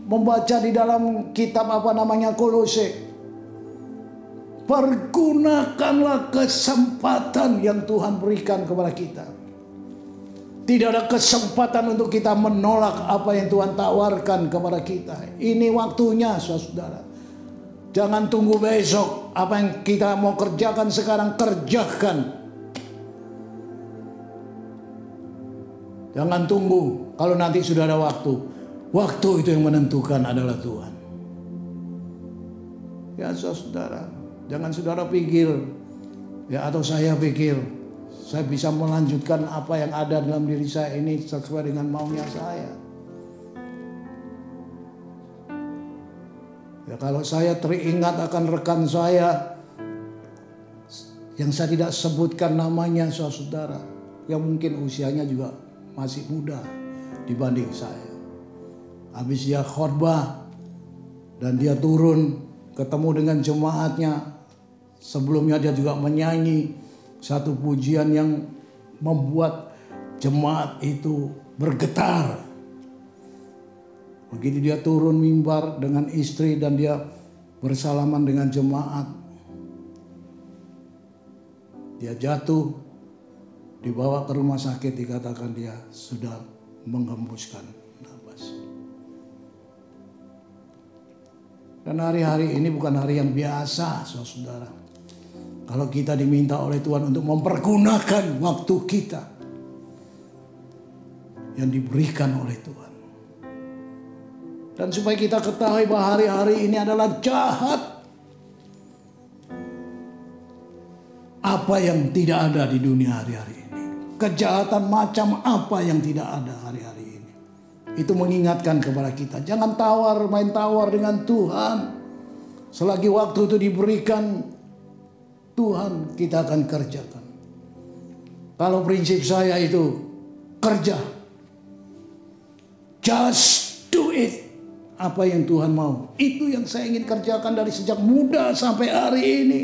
membaca di dalam kitab Kolose, pergunakanlah kesempatan yang Tuhan berikan kepada kita. Tidak ada kesempatan untuk kita menolak apa yang Tuhan tawarkan kepada kita. Ini waktunya, saudara. Jangan tunggu besok. Apa yang kita mau kerjakan sekarang, kerjakan. Jangan tunggu kalau nanti sudah ada waktu. Waktu itu yang menentukan adalah Tuhan. Ya saudara, jangan saudara pikir, ya atau saya pikir, saya bisa melanjutkan apa yang ada dalam diri saya ini sesuai dengan maunya saya. Ya, kalau saya teringat akan rekan saya yang saya tidak sebutkan namanya, saudara, yang mungkin usianya juga masih muda dibanding saya. Habis dia khotbah dan dia turun ketemu dengan jemaatnya. Sebelumnya dia juga menyanyi satu pujian yang membuat jemaat itu bergetar. Begitu dia turun mimbar dengan istri dan dia bersalaman dengan jemaat. Dia jatuh, dibawa ke rumah sakit, dikatakan dia sudah menghembuskan nafas. Dan hari-hari ini bukan hari yang biasa, saudara. Kalau kita diminta oleh Tuhan untuk mempergunakan waktu kita yang diberikan oleh Tuhan. Dan supaya kita ketahui bahwa hari-hari ini adalah jahat. Apa yang tidak ada di dunia hari-hari ini. Kejahatan macam apa yang tidak ada hari-hari ini. Itu mengingatkan kepada kita. Jangan main tawar dengan Tuhan. Selagi waktu itu diberikan Tuhan, kita akan kerjakan. Kalau prinsip saya itu kerja. Just do it. Apa yang Tuhan mau. Itu yang saya ingin kerjakan dari sejak muda sampai hari ini.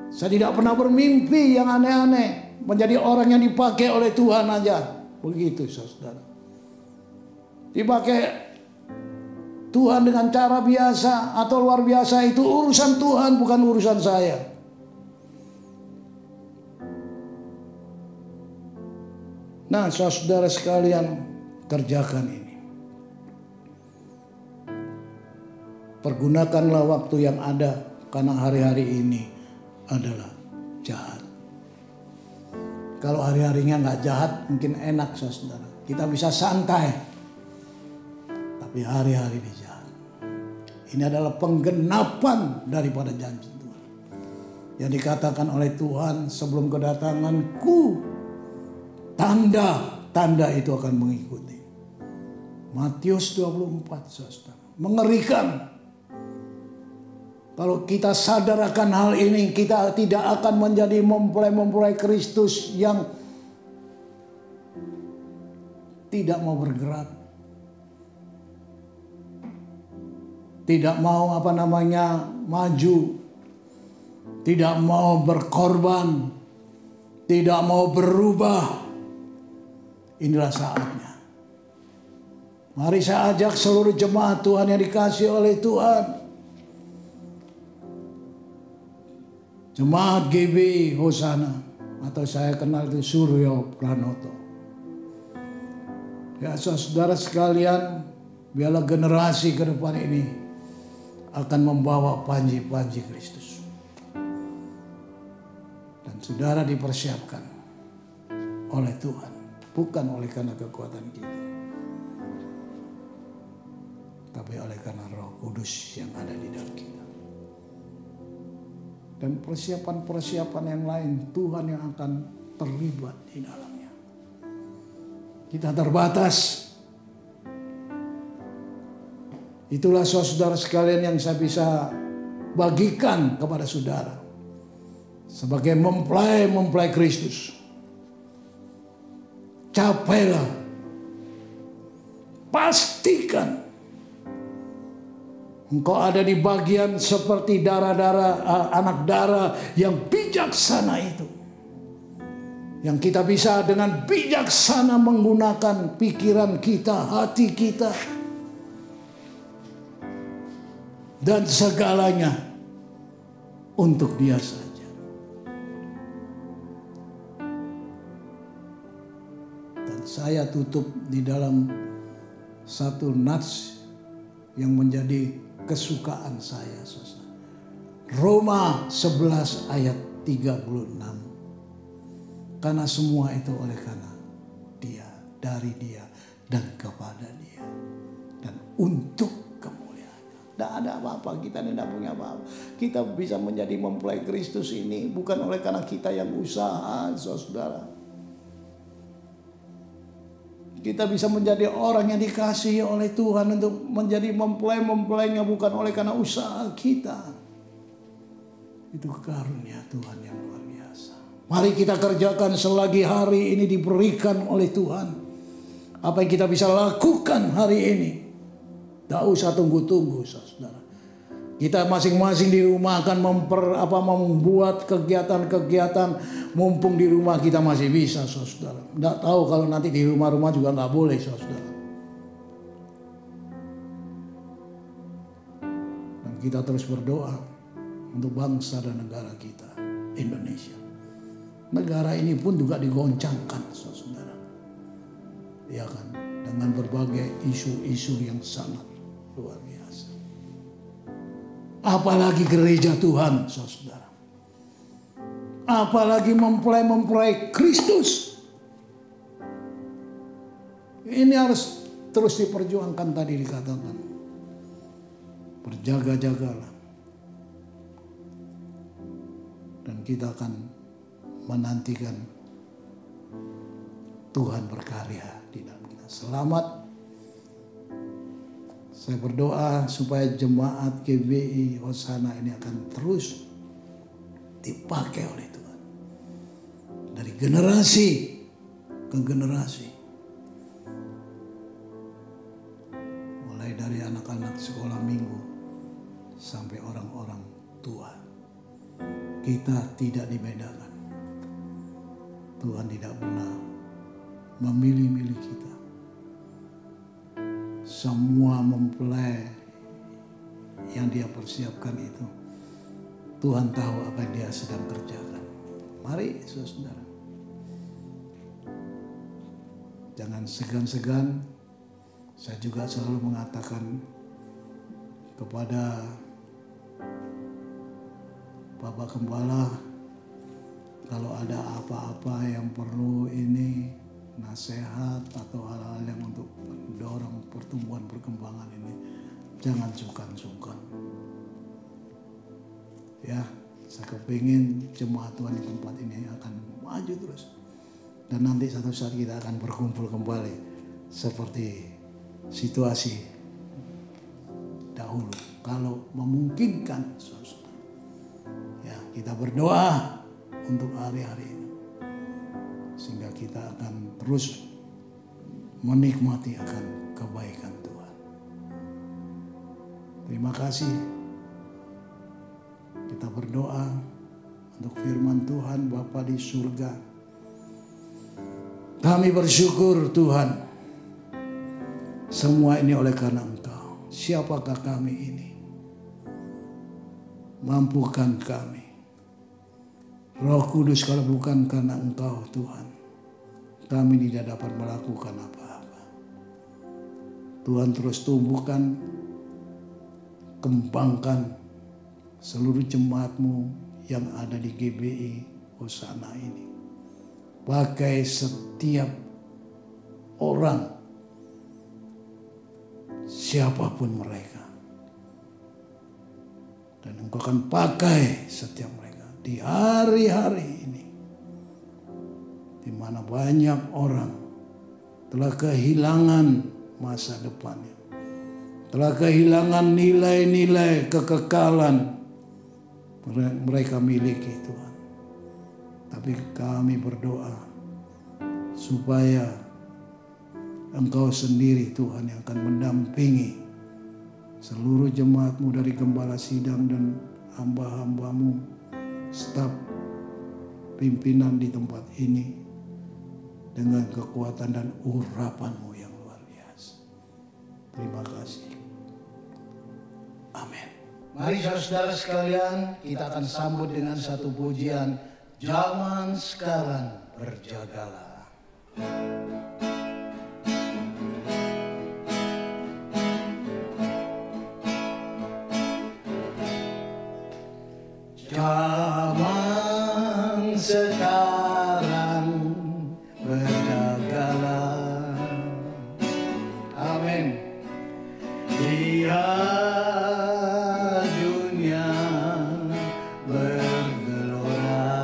Saya tidak pernah bermimpi yang aneh-aneh. Menjadi orang yang dipakai oleh Tuhan aja. Begitu saudara. Dipakai Tuhan dengan cara biasa atau luar biasa, itu urusan Tuhan, bukan urusan saya. Nah, saudara sekalian, kerjakan ini. Pergunakanlah waktu yang ada, karena hari-hari ini adalah jahat. Kalau hari-harinya nggak jahat, mungkin enak, saudara. Kita bisa santai. Tapi hari-hari ini jahat. Ini adalah penggenapan daripada janji Tuhan. Yang dikatakan oleh Tuhan, sebelum kedatanganku, tanda-tanda itu akan mengikuti. Matius 24, saudara. Mengerikan. Kalau kita sadar akan hal ini, kita tidak akan menjadi mempelai-mempelai Kristus yang tidak mau bergerak. Tidak mau maju. Tidak mau berkorban. Tidak mau berubah. Inilah saatnya. Mari saya ajak seluruh jemaat Tuhan yang dikasihi oleh Tuhan. Jemaat GBI Hosana, atau saya kenal itu Suryo Pranoto. Ya saudara sekalian, biarlah generasi ke depan ini akan membawa panji-panji Kristus. Dan saudara dipersiapkan oleh Tuhan, bukan oleh karena kekuatan kita, tapi oleh karena Roh Kudus yang ada di dalam kita. Dan persiapan-persiapan yang lain Tuhan yang akan terlibat di dalamnya. Kita terbatas. Itulah saudara sekalian yang saya bisa bagikan kepada saudara. Sebagai mempelai Kristus. Capailah. Pastikan. Engkau ada di bagian seperti anak darah yang bijaksana itu. Yang kita bisa dengan bijaksana menggunakan pikiran kita, hati kita. Dan segalanya untuk Dia saja. Dan saya tutup di dalam satu nats yang menjadi kesukaan saya, saudara. Roma 11 ayat 36. Karena semua itu oleh karena Dia, dari Dia, dan kepada Dia. Dan untuk kemuliaan. Tidak ada apa-apa, kita tidak punya apa-apa. Kita bisa menjadi mempelai Kristus ini bukan oleh karena kita yang usaha, saudara. Kita bisa menjadi orang yang dikasihi oleh Tuhan untuk menjadi mempelai-mempelainya bukan oleh karena usaha kita. Itu karunia Tuhan yang luar biasa. Mari kita kerjakan selagi hari ini diberikan oleh Tuhan. Apa yang kita bisa lakukan hari ini. Tidak usah tunggu-tunggu, saudara. Kita masing-masing di rumah akan membuat kegiatan-kegiatan mumpung di rumah kita masih bisa, saudara. Tidak tahu kalau nanti di rumah-rumah juga nggak boleh, saudara. Dan kita terus berdoa untuk bangsa dan negara kita, Indonesia. Negara ini pun juga digoncangkan, saudara. Ya kan, dengan berbagai isu-isu yang sangat luar biasa. Apalagi gereja Tuhan, saudara. Apalagi mempelai Kristus. Ini harus terus diperjuangkan, tadi dikatakan. Berjaga-jagalah. Dan kita akan menantikan Tuhan berkarya di dalam kita. Selamat. Saya berdoa supaya jemaat GBI Hosana ini akan terus dipakai oleh Tuhan. Dari generasi ke generasi. Mulai dari anak-anak sekolah minggu sampai orang-orang tua. Kita tidak dibedakan. Tuhan tidak pernah memilih-milih kita. Semua mempelai yang Dia persiapkan itu, Tuhan tahu apa yang Dia sedang kerjakan. Mari saudara, jangan segan-segan. Saya juga selalu mengatakan kepada Bapak Gembala, kalau ada apa-apa yang perlu ini nasihat atau hal-hal yang untuk mendorong pertumbuhan perkembangan ini, jangan sungkan-sungkan. Ya, saya kepingin jemaat Tuhan di tempat ini akan maju terus. Dan nanti satu saat kita akan berkumpul kembali seperti situasi dahulu. Kalau memungkinkan, saudara. Ya, kita berdoa untuk hari-hari ini. Sehingga kita akan terus menikmati akan kebaikan Tuhan. Terima kasih. Kita berdoa untuk firman Tuhan Bapa di surga. Kami bersyukur Tuhan, semua ini oleh karena Engkau. Siapakah kami ini? Mampukan kami. Roh Kudus, kalau bukan karena Engkau Tuhan, kami tidak dapat melakukan apa-apa. Tuhan terus tumbuhkan, kembangkan seluruh jemaat-Mu yang ada di GBI Hosana ini. Pakai setiap orang, siapapun mereka. Dan Engkau akan pakai setiap mereka di hari-hari ini. Di mana banyak orang telah kehilangan masa depannya. Telah kehilangan nilai-nilai kekekalan mereka miliki Tuhan. Tapi kami berdoa supaya Engkau sendiri Tuhan yang akan mendampingi seluruh jemaat-Mu dari gembala sidang dan hamba-hamba-Mu, staf pimpinan di tempat ini dengan kekuatan dan urapan-Mu yang luar biasa. Terima kasih. Amin. Mari saudara sekalian, kita akan sambut dengan satu pujian, Zaman Sekarang Berjagalah. Zaman sekarang berjagalah. Amin. Lihat dunia bergelora,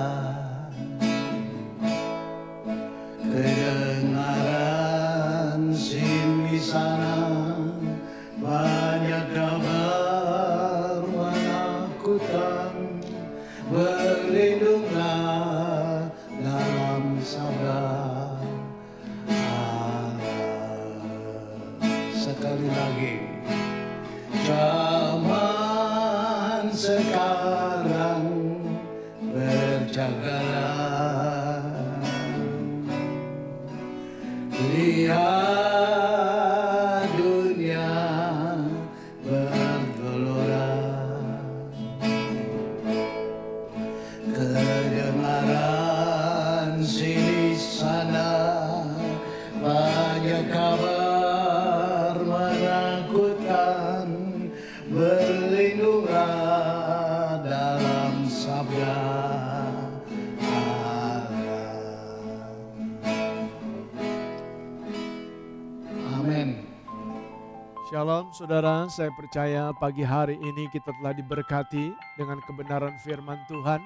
kedengaran sini sana banyak kabar menakutkan. Berlindunglah dalam sabda Allah. Sekali lagi, zaman sekarang berjagalah. Lihat dunia bergelora, kedengaran sini sana banyak kabar menakutkan. Berlindunglah dalam sabda Allah. Amin. Shalom saudara, saya percaya pagi hari ini kita telah diberkati dengan kebenaran firman Tuhan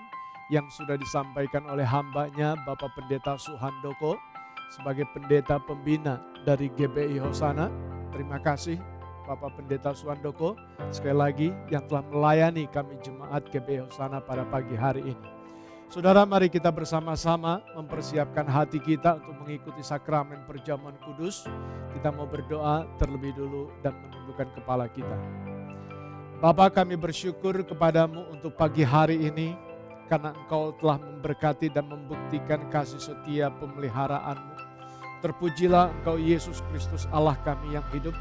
yang sudah disampaikan oleh hambanya Bapak Pendeta Suhandoko sebagai pendeta pembina dari GBI Hosana. Terima kasih Bapak Pendeta Suhandoko sekali lagi yang telah melayani kami jemaat GBI Hosana pada pagi hari ini. Saudara, mari kita bersama-sama mempersiapkan hati kita untuk mengikuti sakramen perjamuan kudus. Kita mau berdoa terlebih dulu dan menundukkan kepala kita. Bapa, kami bersyukur kepadamu untuk pagi hari ini, karena Engkau telah memberkati dan membuktikan kasih setia pemeliharaanmu. Terpujilah Engkau Yesus Kristus Allah kami yang hidup.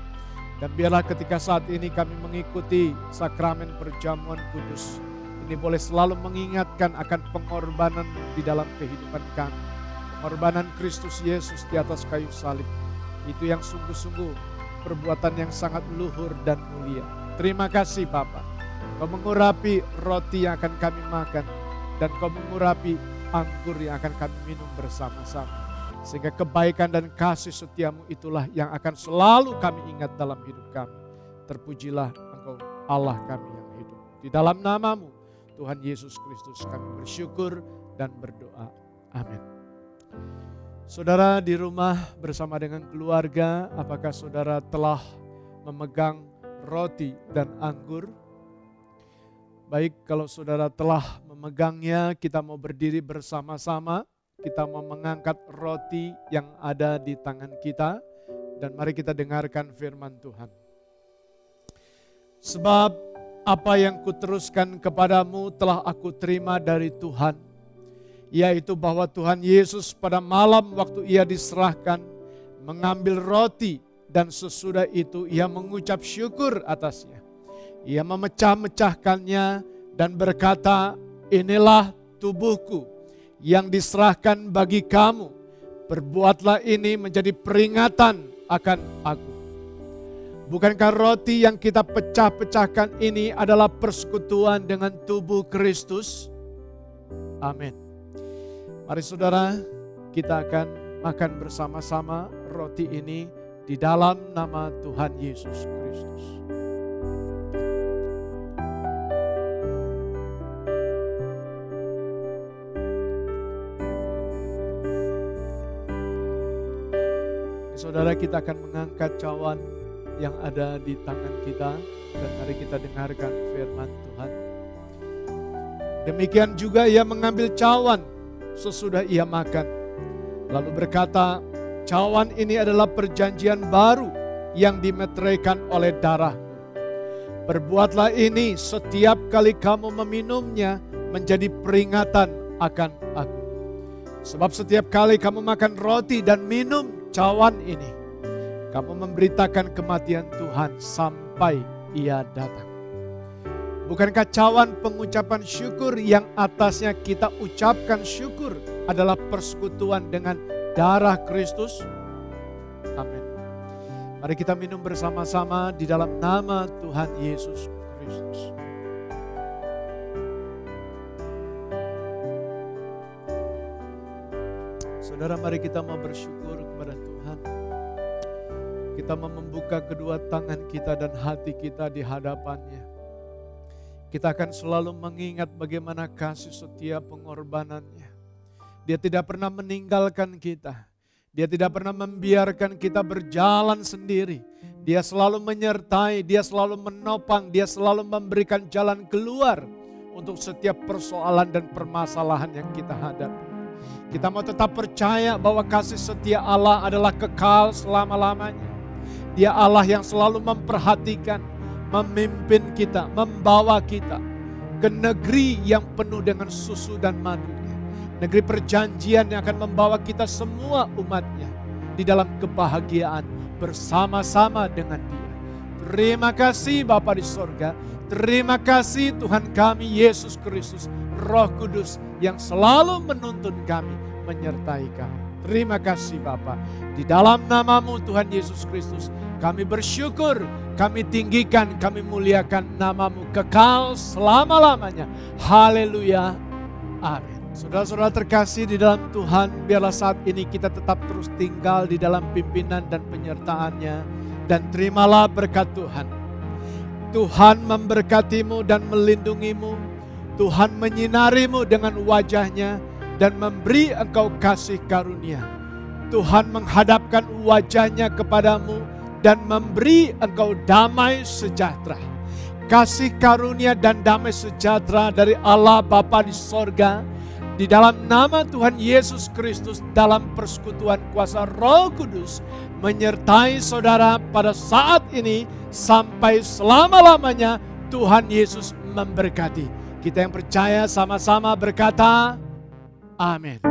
Dan biarlah ketika saat ini kami mengikuti sakramen perjamuan kudus, ini boleh selalu mengingatkan akan pengorbanan di dalam kehidupan kami. Pengorbanan Kristus Yesus di atas kayu salib. Itu yang sungguh-sungguh perbuatan yang sangat luhur dan mulia. Terima kasih Bapa. Kau mengurapi roti yang akan kami makan. Dan Kau mengurapi anggur yang akan kami minum bersama-sama. Sehingga kebaikan dan kasih setiamu itulah yang akan selalu kami ingat dalam hidup kami. Terpujilah Engkau Allah kami yang hidup. Di dalam namamu Tuhan Yesus Kristus kami bersyukur dan berdoa. Amin. Saudara di rumah bersama dengan keluarga, apakah saudara telah memegang roti dan anggur? Baik, kalau saudara telah memegangnya, kita mau berdiri bersama-sama. Kita mau mengangkat roti yang ada di tangan kita. Dan mari kita dengarkan firman Tuhan. Sebab apa yang kuteruskan kepadamu telah aku terima dari Tuhan. Yaitu bahwa Tuhan Yesus pada malam waktu ia diserahkan mengambil roti dan sesudah itu ia mengucap syukur atasnya. Ia memecah-mecahkannya dan berkata, inilah tubuhku yang diserahkan bagi kamu. Perbuatlah ini menjadi peringatan akan aku. Bukankah roti yang kita pecah-pecahkan ini adalah persekutuan dengan tubuh Kristus? Amin. Mari saudara, kita akan makan bersama-sama roti ini di dalam nama Tuhan Yesus Kristus. Saudara, kita akan mengangkat cawan yang ada di tangan kita dan mari kita dengarkan firman Tuhan. Demikian juga ia mengambil cawan sesudah ia makan. Lalu berkata, cawan ini adalah perjanjian baru yang dimeteraikan oleh darahku. Perbuatlah ini setiap kali kamu meminumnya menjadi peringatan akan aku. Sebab setiap kali kamu makan roti dan minum cawan ini, kamu memberitakan kematian Tuhan sampai ia datang. Bukankah cawan pengucapan syukur yang atasnya kita ucapkan syukur adalah persekutuan dengan darah Kristus? Amin. Mari kita minum bersama-sama di dalam nama Tuhan Yesus Kristus. Saudara, mari kita mau bersyukur kepada Tuhan. Kita mau membuka kedua tangan kita dan hati kita di hadapannya. Kita akan selalu mengingat bagaimana kasih setia pengorbanannya. Dia tidak pernah meninggalkan kita. Dia tidak pernah membiarkan kita berjalan sendiri. Dia selalu menyertai, dia selalu menopang, dia selalu memberikan jalan keluar untuk setiap persoalan dan permasalahan yang kita hadapi. Kita mau tetap percaya bahwa kasih setia Allah adalah kekal selama-lamanya. Dia Allah yang selalu memperhatikan, memimpin kita, membawa kita ke negeri yang penuh dengan susu dan madunya. Negeri perjanjian yang akan membawa kita semua umatnya di dalam kebahagiaan bersama-sama dengan Dia. Terima kasih Bapa di sorga. Terima kasih Tuhan kami Yesus Kristus, Roh Kudus yang selalu menuntun kami, menyertai kami. Terima kasih Bapa. Di dalam namamu Tuhan Yesus Kristus, kami bersyukur, kami tinggikan, kami muliakan namamu kekal selama-lamanya. Haleluya. Amin. Saudara-saudara terkasih di dalam Tuhan, biarlah saat ini kita tetap terus tinggal di dalam pimpinan dan penyertaannya. Dan terimalah berkat Tuhan. Tuhan memberkatimu dan melindungimu. Tuhan menyinarimu dengan wajahnya dan memberi engkau kasih karunia. Tuhan menghadapkan wajahnya kepadamu dan memberi engkau damai sejahtera. Kasih karunia dan damai sejahtera dari Allah Bapa di sorga, di dalam nama Tuhan Yesus Kristus, dalam persekutuan kuasa Roh Kudus, menyertai saudara pada saat ini sampai selama-lamanya. Tuhan Yesus memberkati. Kita yang percaya sama-sama berkata, amin.